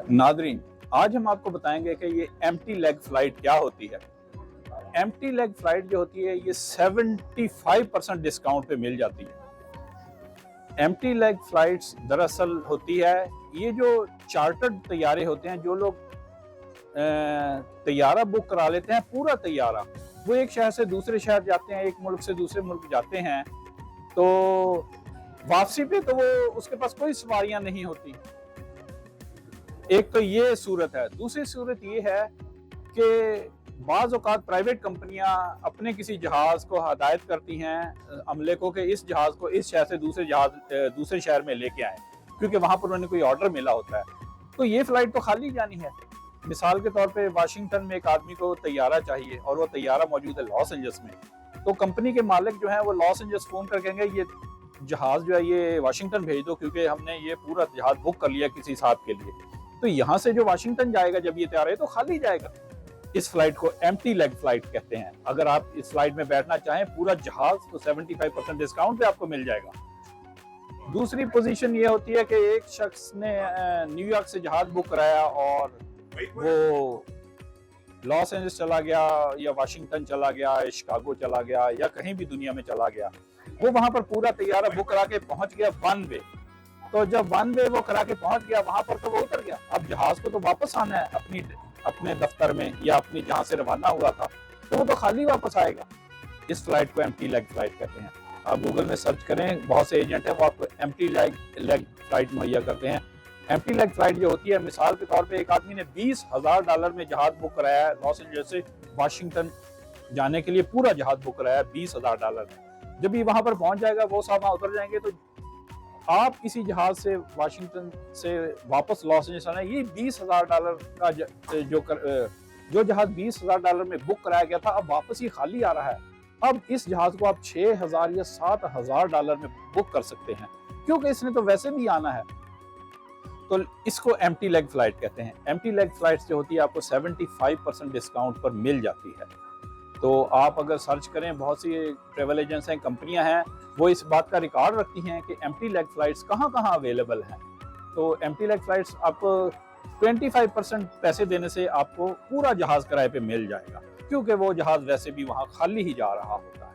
Nadreen, आज हम आपको बताएंगे कि ये एम्प्टी लेग फ्लाइट क्या होती है। एम्प्टी लेग फ्लाइट जो होती है ये 75% डिस्काउंट पे मिल जाती है। एम्प्टी लेग फ्लाइट्स दरअसल होती है, ये जो चार्टर्ड तैयारे होते हैं, जो लोग तैयारा बुक करा लेते हैं, पूरा तैयारा, वो एक शहर से दूसरे शहर जाते हैं, एक मुल्क से दूसरे मुल्क जाते हैं, तो वापसी पे तो वो उसके पास कोई सवारियां नहीं होती। एक तो ये सूरत है। दूसरी सूरत ये है कि बाज़ औक़ात प्राइवेट कंपनियां अपने किसी जहाज को हदायत करती हैं अमले को कि इस जहाज को इस शहर से दूसरे शहर में लेके आए, क्योंकि वहां पर उन्हें कोई ऑर्डर मिला होता है। तो ये फ्लाइट तो खाली जानी है। मिसाल के तौर पे वाशिंगटन में एक आदमी को तैयारा चाहिए और वो तैयारा मौजूद है लॉस एंजल्स में, तो कंपनी के मालिक जो है वो लॉस एंजल्स फोन कर कहेंगे ये जहाज जो है ये वाशिंगटन भेज दो, क्योंकि हमने ये पूरा जहाज बुक कर लिया किसी साहब के लिए। तो यहाँ से जो वाशिंगटन जाएगा जब ये तैयार है तो खाली जाएगा। इस फ्लाइट को एम्प्टी लेग फ्लाइट कहते हैं। अगर आप इस फ्लाइट में बैठना चाहें पूरा जहाज, तो 75% डिस्काउंट पे आपको मिल जाएगा। दूसरी पोजीशन ये होती है कि एक शख्स ने न्यूयॉर्क से जहाज बुक कराया और वो लॉस एंजल्स चला गया या वाशिंगटन चला गया, शिकागो चला गया या कहीं भी दुनिया में चला गया। वो वहां पर पूरा तैयारा बुक करा के पहुंच गया वन वे। तो जब वन वे वो करा के पहुंच गया वहां पर, तो वो उतर गया। अब जहाज को तो वापस आना है अपने दफ्तर में या अपनी जहां से रवाना हुआ था, तो वो तो खाली वापस आएगा। इस फ्लाइट को एम्प्टी लेग फ्लाइट कहते हैं। आप गूगल में सर्च करें, बहुत से एजेंट हैं वो आपको एम्प्टी लेग फ्लाइट मुहैया करते हैं। एम्प्टी लेग फ्लाइट जो होती है, मिसाल के तौर पे एक आदमी ने $20,000 में जहाज बुक कराया है लॉस एंजल्स से वाशिंगटन जाने के लिए, पूरा जहाज बुक कराया है $20,000 में। जब ये वहां पर पहुंच जाएगा, वो साहब वहां उतर जाएंगे, तो आप किसी जहाज से वाशिंगटन से वापस लॉस एंजल्स आना, ये $20,000 का जो जहाज $20,000 में बुक कराया गया था, अब वापस ये खाली आ रहा है। अब इस जहाज को आप $6,000 या $7,000 में बुक कर सकते हैं, क्योंकि इसने तो वैसे भी आना है। तो इसको एम्प्टी लेग फ्लाइट कहते हैं। एम्प्टी लेग फ्लाइट्स जो होती है आपको 75% डिस्काउंट पर मिल जाती है। तो आप अगर सर्च करें, बहुत सी ट्रेवल एजेंट्स हैं, कंपनियां हैं, वो इस बात का रिकॉर्ड रखती हैं कि एम्प्टी लेग फ्लाइट्स कहाँ कहाँ अवेलेबल हैं। तो एम्प्टी लेग फ्लाइट्स आपको 25% पैसे देने से आपको पूरा जहाज किराए पे मिल जाएगा, क्योंकि वो जहाज वैसे भी वहाँ खाली ही जा रहा होता है।